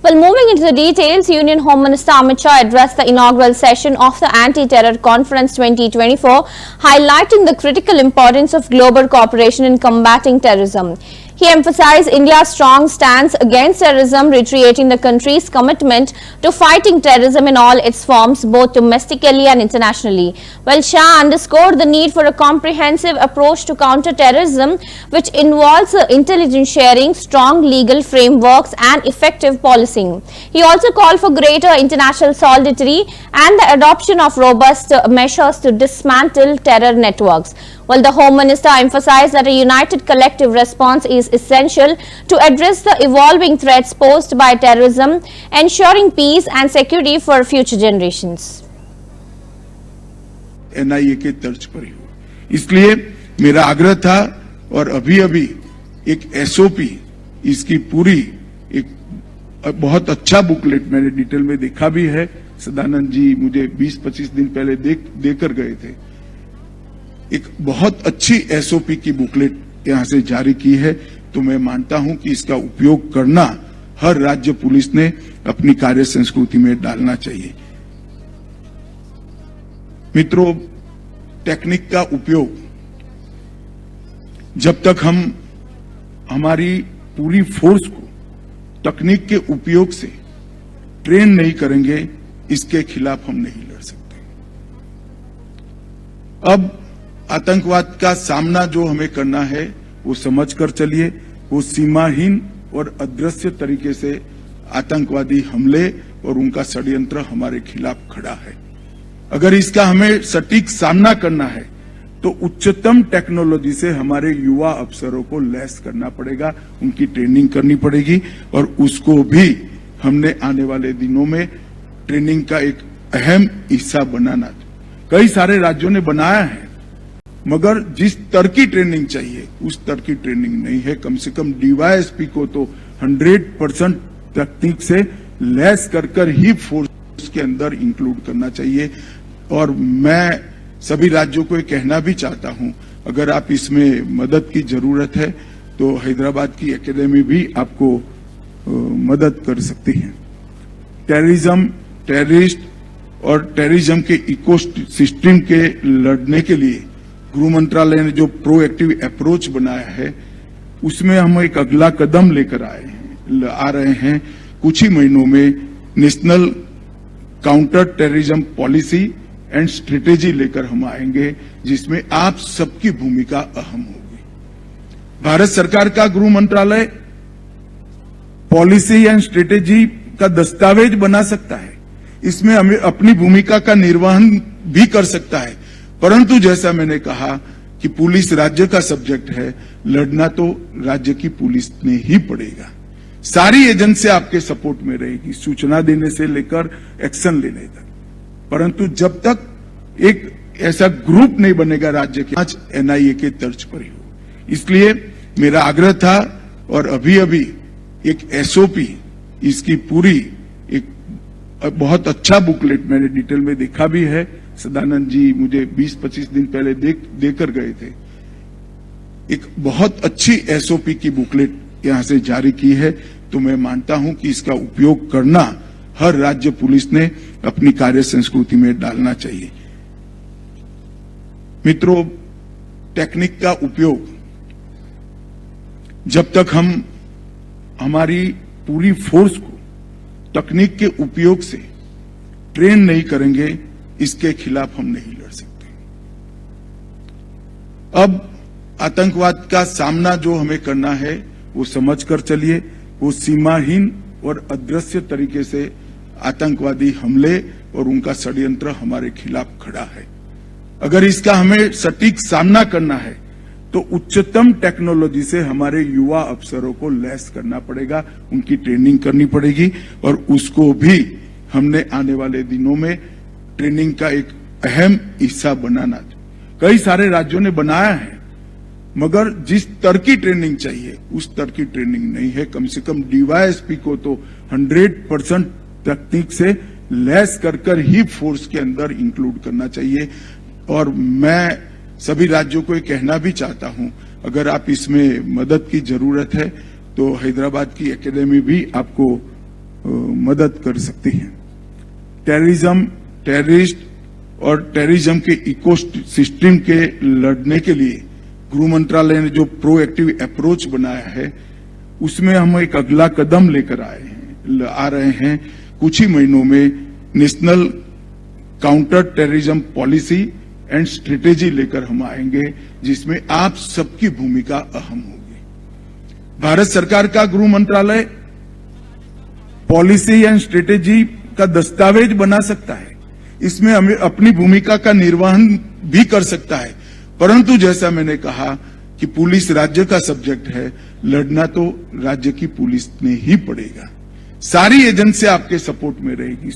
Well, moving into the details, Union Home Minister Amit Shah addressed the inaugural session of the Anti-Terror Conference 2024, highlighting the critical importance of global cooperation in combating terrorism. He emphasized India's strong stance against terrorism, reiterating the country's commitment to fighting terrorism in all its forms, both domestically and internationally. While Shah underscored the need for a comprehensive approach to counter-terrorism, which involves intelligence sharing, strong legal frameworks, and effective policing. He also called for greater international solidarity and the adoption of robust measures to dismantle terror networks. While the Home Minister emphasized that a united collective response is essential to address the evolving threats posed by terrorism, ensuring peace and security for future generations. NIA के तर्ज पर ही हो, इसलिए मेरा आग्रह था और अभी एक SOP इसकी पूरी एक बहुत अच्छा बुकलेट मैंने डिटेल में देखा भी है। सदानंद जी मुझे 20-25 दिन पहले देकर गए थे। एक बहुत अच्छी SOP की बुकलेट यहां से जारी की है, तो मैं मानता हूं कि इसका उपयोग करना हर राज्य पुलिस ने अपनी कार्य संस्कृति में डालना चाहिए। मित्रों, टेक्निक का उपयोग जब तक हम हमारी पूरी फोर्स को तकनीक के उपयोग से ट्रेन नहीं करेंगे, इसके खिलाफ हम नहीं लड़ सकते। अब आतंकवाद का सामना जो हमें करना है वो समझकर चलिए। वो सीमाहीन और अदृश्य तरीके से आतंकवादी हमले और उनका षड्यंत्र हमारे खिलाफ खड़ा है। अगर इसका हमें सटीक सामना करना है तो उच्चतम टेक्नोलॉजी से हमारे युवा अफसरों को लैस करना पड़ेगा, उनकी ट्रेनिंग करनी पड़ेगी और उसको भी हमने आने वाले दिनों में ट्रेनिंग का एक अहम हिस्सा बनाना। कई सारे राज्यों ने बनाया है, मगर जिस स्तर की ट्रेनिंग चाहिए उस स्तर की ट्रेनिंग नहीं है। कम से कम DYSP को तो 100% तकनीक से लैस कर ही फोर्स के अंदर इंक्लूड करना चाहिए। और मैं सभी राज्यों को ये कहना भी चाहता हूं, अगर आप इसमें मदद की जरूरत है तो हैदराबाद की एकेडमी भी आपको मदद कर सकती है। टेररिज्म, टेररिस्ट और टेररिज्म के इकोसिस्टम के लड़ने के लिए गृह मंत्रालय ने जो प्रोएक्टिव अप्रोच बनाया है उसमें हम एक अगला कदम लेकर आ रहे हैं। कुछ ही महीनों में national counter terrorism policy and strategy लेकर हम आएंगे, जिसमें आप सबकी भूमिका अहम होगी। भारत सरकार का गृह मंत्रालय पॉलिसी एंड स्ट्रेटेजी का दस्तावेज बना सकता है, इसमें हमें अपनी भूमिका का निर्वहन भी कर सकता है, परंतु जैसा मैंने कहा कि पुलिस राज्य का सब्जेक्ट है, लड़ना तो राज्य की पुलिस ने ही पड़ेगा। सारी एजेंसी आपके सपोर्ट में रहेगी, सूचना देने से लेकर एक्शन लेने तक। परंतु जब तक एक ऐसा ग्रुप नहीं बनेगा राज्य के, आज NIA के तर्ज पर ही हो, इसलिए मेरा आग्रह था और अभी एक SOP इसकी पूरी एक बहुत अच्छा बुकलेट मैंने डिटेल में देखा भी है। सदानंद जी मुझे 20-25 दिन पहले देकर गए थे। एक बहुत अच्छी SOP की बुकलेट यहां से जारी की है, तो मैं मानता हूं कि इसका उपयोग करना हर राज्य पुलिस ने अपनी कार्य संस्कृति में डालना चाहिए। मित्रों, टेक्निक का उपयोग जब तक हम हमारी पूरी फोर्स को तकनीक के उपयोग से ट्रेन नहीं करेंगे, इसके खिलाफ हम नहीं लड़ सकते। अब आतंकवाद का सामना जो हमें करना है वो समझकर चलिए। वो सीमाहीन और अदृश्य तरीके से आतंकवादी हमले और उनका षड्यंत्र हमारे खिलाफ खड़ा है। अगर इसका हमें सटीक सामना करना है तो उच्चतम टेक्नोलॉजी से हमारे युवा अफसरों को लैस करना पड़ेगा, उनकी ट्रेनिंग करनी पड़ेगी और उसको भी हमने आने वाले दिनों में ट्रेनिंग का एक अहम हिस्सा बनाना। कई सारे राज्यों ने बनाया है, मगर जिस स्तर की ट्रेनिंग चाहिए उस स्तर की ट्रेनिंग नहीं है। कम से कम DYSP को तो 100% तकनीक से लैस कर ही फोर्स के अंदर इंक्लूड करना चाहिए। और मैं सभी राज्यों को ये कहना भी चाहता हूं, अगर आप इसमें मदद की जरूरत है तो हैदराबाद की एकेडमी भी आपको मदद कर सकती हैं। टेररिज्म, टेररिस्ट और टेररिज्म के इको सिस्टम के लड़ने के लिए गृह मंत्रालय ने जो प्रोएक्टिव अप्रोच बनाया है, उसमें हम एक अगला कदम लेकर आ रहे हैं। कुछ ही महीनों में national counter terrorism policy and strategy लेकर हम आएंगे, जिसमें आप सबकी भूमिका अहम होगी। भारत सरकार का गृह मंत्रालय पॉलिसी एंड स्ट्रेटेजी का दस्तावेज बना सकता है, इसमें हमें अपनी भूमिका का निर्वहन भी कर सकता है, परंतु जैसा मैंने कहा कि पुलिस राज्य का सब्जेक्ट है, लड़ना तो राज्य की पुलिस ने ही पड़ेगा। सारी एजेंसी आपके सपोर्ट में रहेगी।